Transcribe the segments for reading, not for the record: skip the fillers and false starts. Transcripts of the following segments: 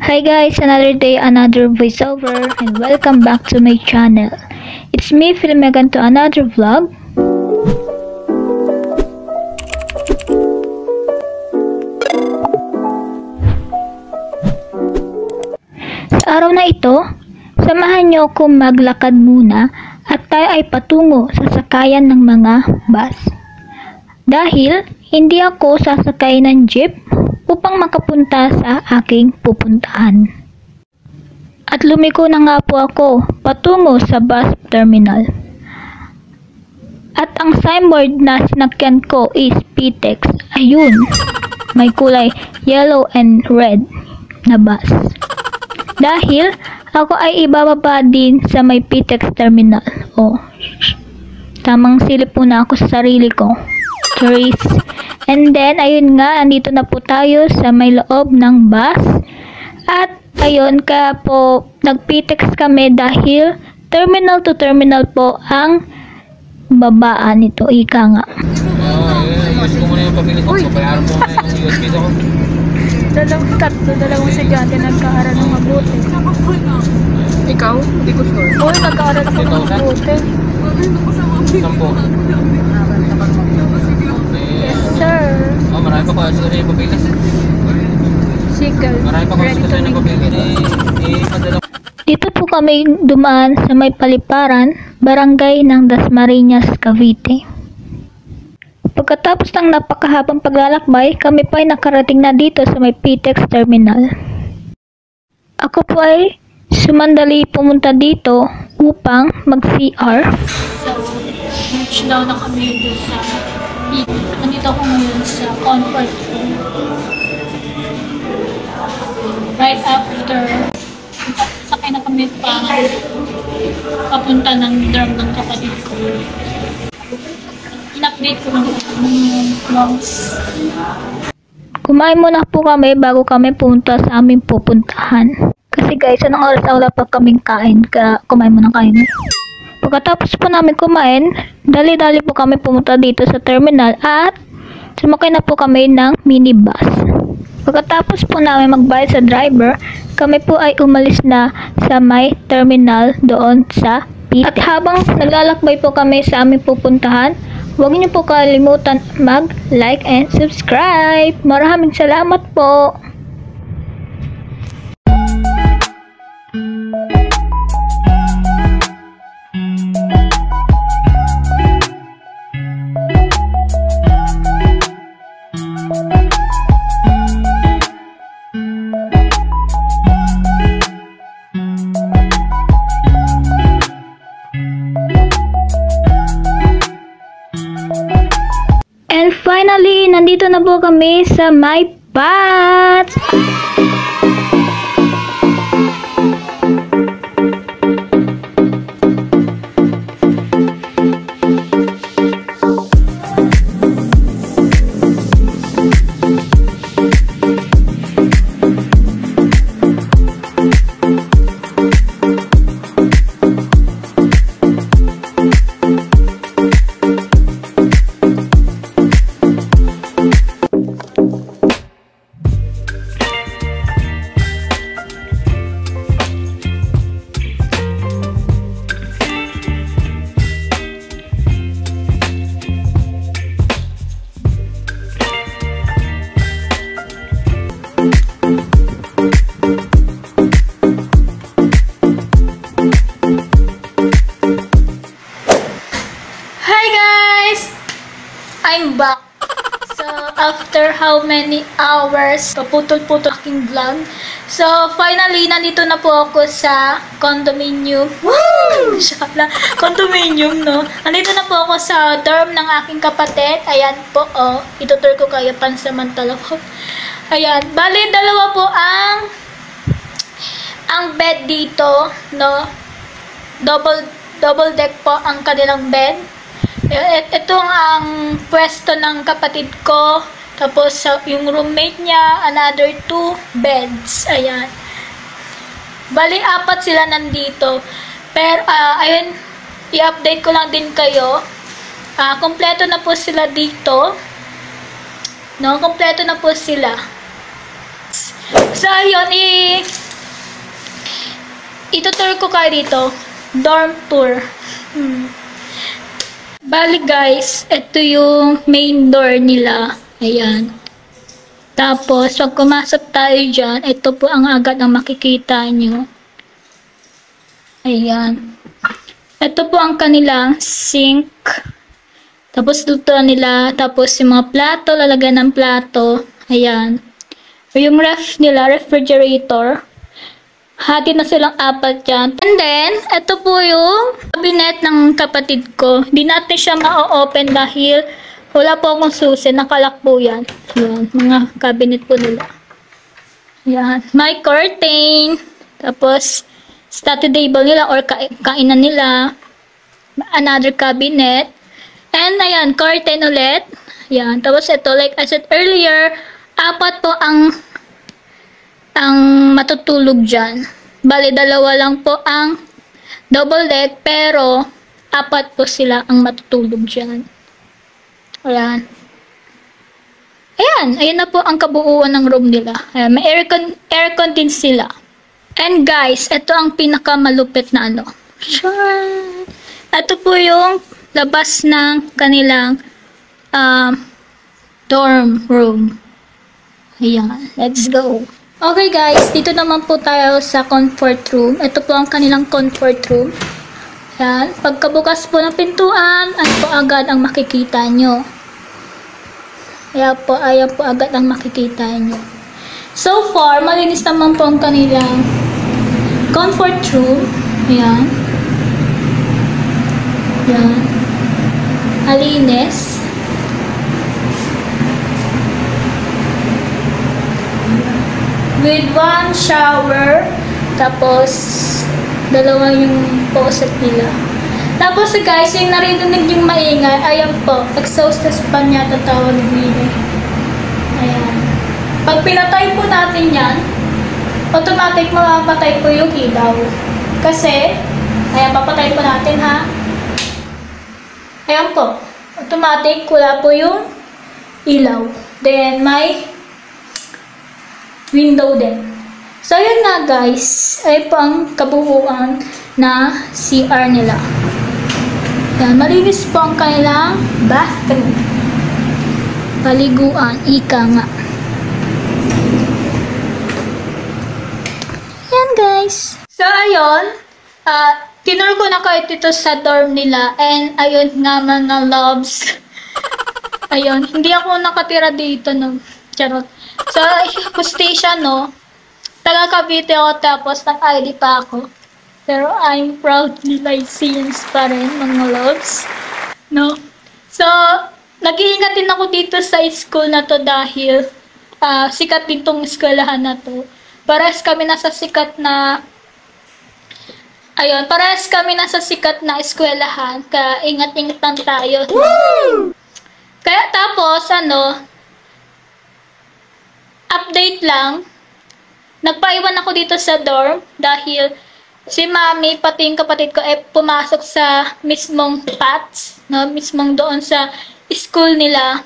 Hi guys, another day, another voiceover, and welcome back to my channel. It's me, Filmegan, to another vlog. Sa araw na ito, samahan niyo ako maglakad muna at tayo ay patungo sa sakayan ng mga bus. Dahil hindi ako sasakay ng jeep upang makapunta sa aking pupuntahan. At lumiko na nga po ako patungo sa bus terminal. At ang signboard na sinakyan ko is PTEX. Ayun, may kulay yellow and red na bus. Dahil ako ay ibababa din sa may PTEX terminal. Tamang silip po na ako sa sarili ko. Trace. And then, ayun nga, andito na po tayo sa may loob ng bus. At, ayun, kaya po, nag-PTEX kami dahil terminal to terminal po ang babaan nito. Ika nga. Gusto ko na yung pabilis mo. Payaran mo na yung USB ko. Dalawang estudyante nagkaaral ng mabuti. Ikaw? Hindi ko sure. Uy, nagkaaral ako ng mabuti. 10. Yes, sir. Marami pa kasi na yung pabilis. Sige. Marami pa kasi na yung pabilis. Dito po kami dumaan sa may Paliparan, barangay ng Dasmariñas, Cavite. Pagkatapos ng napakahabang paglalakbay, kami po ay nakarating na dito sa may PTEX terminal. Ako po ay sumandali pumunta dito upang mag-CR. So, reach daw na kami dito sa nandito ako ngayon sa comfort room. Right after, sakay na kami papunta ng dorm ng kapatid ko. In-update ko lang yung vlogs. Kumain muna po kami bago kami pumunta sa aming pupuntahan. Kasi guys, anong oras na wala pa kaming kain, kaya kumain muna kain. Pagkatapos po namin kumain, dali-dali po kami pumunta dito sa terminal at sumakay na po kami ng minibus. Pagkatapos po namin magbayad sa driver, kami po ay umalis na sa may terminal doon sa PTEX. At habang naglalakbay po kami sa aming pupuntahan, huwag niyo po kalimutan mag-like and subscribe. Maraming salamat po! And finally, nandito na po kami sa my PATS! I'm back. So, after how many hours, paputol-putol aking vlog. So, finally, nandito na po ako sa condominium. Woo! Condominium, no? Nandito na po ako sa dorm ng aking kapatid. Ayan po, itutur ko kayo pansamantala po. Ayan. Bali, dalawa po ang bed dito, no? Double deck po ang kanilang bed. Ito ang pwesto ng kapatid ko. Tapos yung roommate niya, another 2 beds. Ayan. Bali, 4 sila nandito. Pero, ayun, i-update ko lang din kayo. Kompleto na po sila dito. No, kompleto na po sila. So, ayun, itutur ko kayo dito. Dorm tour. Bali guys, ito yung main door nila. Ayan. Tapos, pag pumasok tayo dyan, ito po ang agad ang makikita nyo. Ayan. Ito po ang kanilang sink. Tapos, lutuan nila. Tapos, yung mga plato, lalagyan ng plato. Ayan. Yung ref nila, refrigerator. Hati na silang 4 dyan. And then, ito po yung cabinet ng kapatid ko. Hindi natin siya ma-open dahil wala po akong susi. Nakalak po yan. Yan, mga cabinet po nila. Yan. May curtain. Tapos, study table nila or kainan nila. Another cabinet. And, ayan, curtain ulit. Yan. Tapos, ito, like I said earlier, 4 po ang matutulog dyan. Bali, 2 lang po ang double deck, pero 4 po sila ang matutulog dyan. Ayan. Ayan. Ayan na po ang kabuuan ng room nila. Ayan, may aircon din sila. And guys, ito ang pinakamalupit na ano. Sure. Ito po yung labas ng kanilang dorm room. Ayan. Let's go. Okay guys, dito naman po tayo sa comfort room. Ito po ang kanilang comfort room. Yan. Pagkabukas po ng pintuan, ano po agad ang makikita nyo. Ayan po agad ang makikita nyo. So far, malinis naman po ang kanilang comfort room. Ayan. Yan. Malinis. With 1 shower, tapos 2 yung faucet nila. Tapos guys, yung narinig yung maingay, ayan po, exhaust fan niya tatawag din. Ayan. Pag pinatay po natin yan, automatic mapapatay po yung ilaw. Kasi, ayan, papatay po natin ha. Ayan po, automatic wala po yung ilaw. Then, may window din. So, yun nga guys, ay po ang kabuuan na CR nila. Yan, malinis po ang kanilang bathroom. Paliguan, ika nga. Yan guys. So, ayun, tinur ko na kayo dito sa dorm nila, and ayun nga mga loves. Ayun, hindi ako nakatira dito, no. Charot. So, station, no, taga Cavite ako, tapos nag-ID pa ako. Pero I'm proudly Lyceans pa rin, mga loves. No? So, nag-iingat din ako dito sa school na to dahil sikat din tong eskwelahan na to. Parehas kami nasa sikat na eskwelahan. Kaya ingat-ingatan tayo. Woo! Kaya tapos, update lang, nagpaiwan ako dito sa dorm dahil si mami, pati yung kapatid ko, pumasok sa mismong paths, no? Mismong doon sa school nila.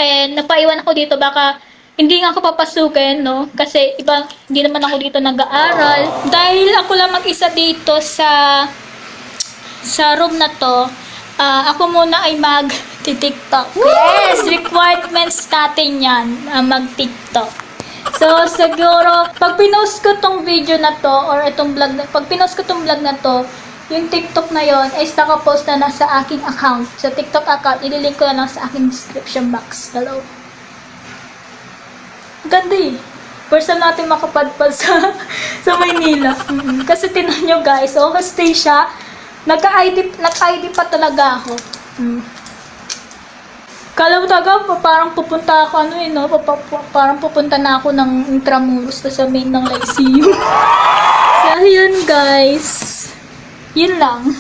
And nagpaiwan ako dito, baka hindi nga ako papasukin, no? Kasi hindi naman ako dito nag-aaral. Dahil ako lang mag-isa dito sa room na to, ako muna ay mag-TikTok. Yes! Requirements natin yan, mag-TikTok. So, siguro, pag pinost ko tong video na to, or itong vlog na to, yung TikTok na yon is nakapost na sa aking account. Sa TikTok account, ililink ko na lang sa aking description box. Hello. Ganda eh. First time natin makapadpad sa Maynila. Kasi tinan nyo guys, stay siya. Nag-ID pa talaga ako. Kala mo talaga, parang pupunta ako, parang pupunta na ako ng Intramuros sa main ng Lyceum. So, yun guys. Yun lang.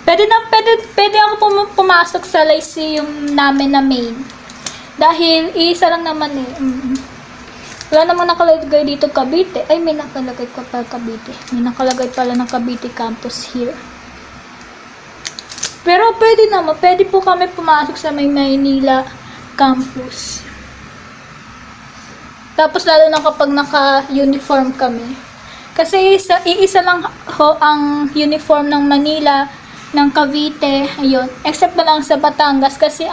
Pwede ako pumasok sa Lyceum namin na main. Dahil, isa lang naman eh. Wala namang nakalagay dito Cavite. Ay, may nakalagay ko pa Cavite. May nakalagay pala ng Cavite campus here. Pero pwede po kami pumasok sa Maynila campus. Tapos lalo na kapag naka-uniform kami. Kasi iisa lang ho ang uniform ng Manila, ng Cavite, ayun. Except na lang sa Batangas kasi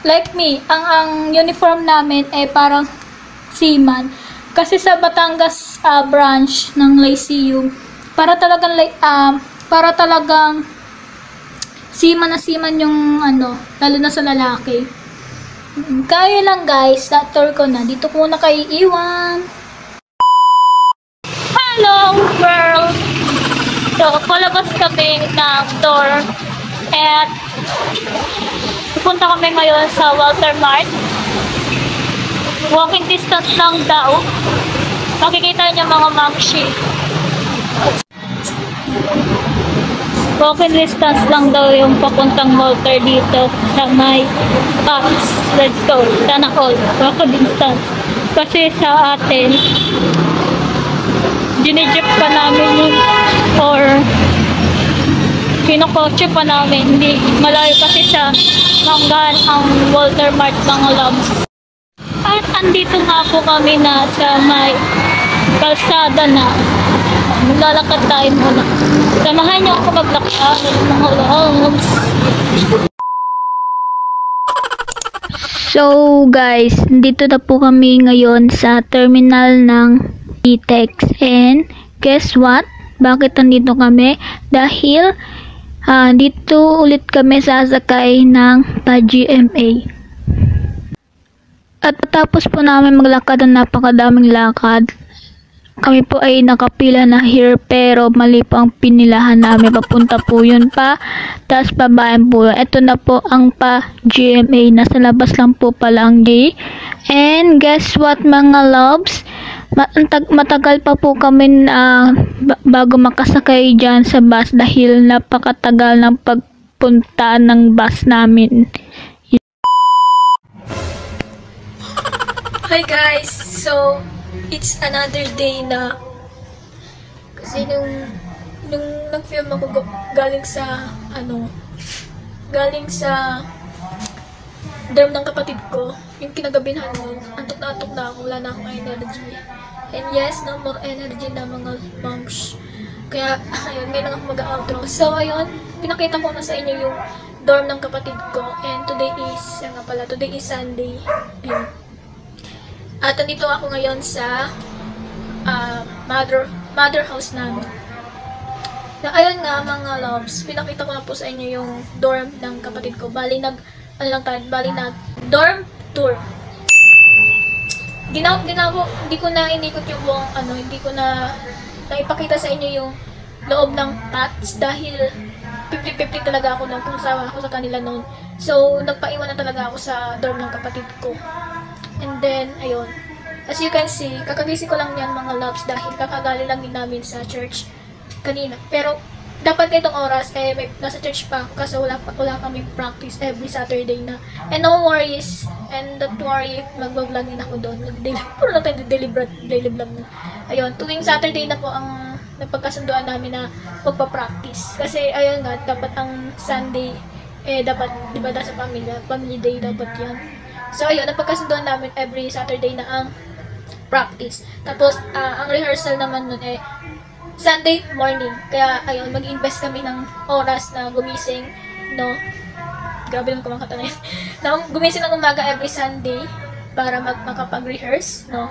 like me, ang uniform namin parang seaman. Kasi sa Batangas branch ng Lyceum, para talagang seaman na seaman yung lalo na sa lalaki. Kaya lang guys, na-tour ko na. Dito ko muna kayo iwan. Hello world! So, palabas kami ng tour. At pupunta kami ngayon sa Walter Mart. Walking distance lang daw. Makikita niyo mga mamshi. Walking distance lang daw yung papuntang Walter dito sa may Paris. Let's go. Sana all. Walking distance. Kasi sa atin, ginijip pa namin yun or kinokotse pa namin. Hindi malayo kasi sa Manggan ang Walter Mart mga loves. At andito nga po kami na sa may kalsada na. Maglalakad tayo muna. Samahan niyo ako maglakad mga loves. So guys, dito na po kami ngayon sa terminal ng PTEX. And guess what? Bakit nandito kami? Dahil dito ulit kami sasakay ng pa-GMA. At tapos po namin maglakad ng napakadaming lakad. Kami po ay nakapila na here pero mali po ang pinilahan namin. Papunta po yun pa. Tapos babayan po. Ito na po ang pa-GMA. Nasa labas lang po pala ang G. And guess what mga loves? Matagal pa po kami bago makasakay dyan sa bus dahil napakatagal ng pagpunta ng bus namin. Hi guys! So, it's another day na kasi nung nag-film ako galing sa dorm ng kapatid ko, yung kinagabihan nun, antok na ako, wala na akong energy. And yes, no more energy na mga moms. Kaya, ayun, ngayon lang ako mag-outro. So, ayun, pinakita ko na sa inyo yung dorm ng kapatid ko. And today is Sunday. Ayun. At nandito ako ngayon sa mother house namin. Na ayun nga mga loves, pinakita ko na po sa inyo yung dorm ng kapatid ko. Bali nag dorm tour. Hindi ko na inikot yung buong hindi ko na naipakita sa inyo yung loob ng PATS dahil 50-50 talaga ako kung sama ako sa kanila noon. So, nagpaiwan na talaga ako sa dorm ng kapatid ko. And then, ayun. As you can see, kakagising ko lang yan mga loves dahil kakagaling lang din namin sa church kanina. Pero, dapat itong oras, nasa church pa ako kasi wala kami practice every Saturday na. And no worries, and don't worry, mag-vlog din ako doon. Puro lang tayo daily vlog na. Ayun, tuwing Saturday na po ang napagkasunduan namin na magpa-practice. Kasi, ayun nga, dapat ang Sunday, dapat, di ba, sa family day dapat yan. So, ayun, napagkasunduan namin every Saturday na ang practice. Tapos, ang rehearsal naman nun Sunday morning. Kaya, ayun, mag-invest kami ng oras na gumising, no? Grabe lang kumakata na yun. Gumising ng umaga every Sunday para makapag-rehearse, no?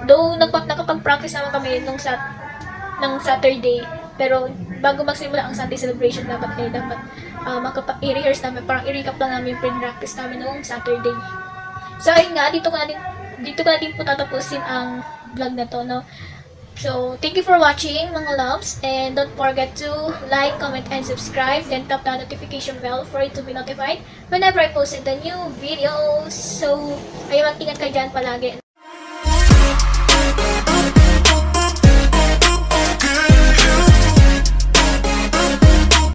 Though, nakapag-practice naman kami nung Saturday. Pero, bago magsimula ang Sunday celebration, dapat makapag-rehearse namin. Parang i-recap lang namin yung pre-practice namin noong Saturday. So, ayun nga, dito ko na din po tatapusin ang vlog na to, no? So, thank you for watching, mga loves. And don't forget to like, comment, and subscribe. Then tap the notification bell for it to be notified whenever I posted the new videos. So, ayun, mag-ingat kayo dyan palagi.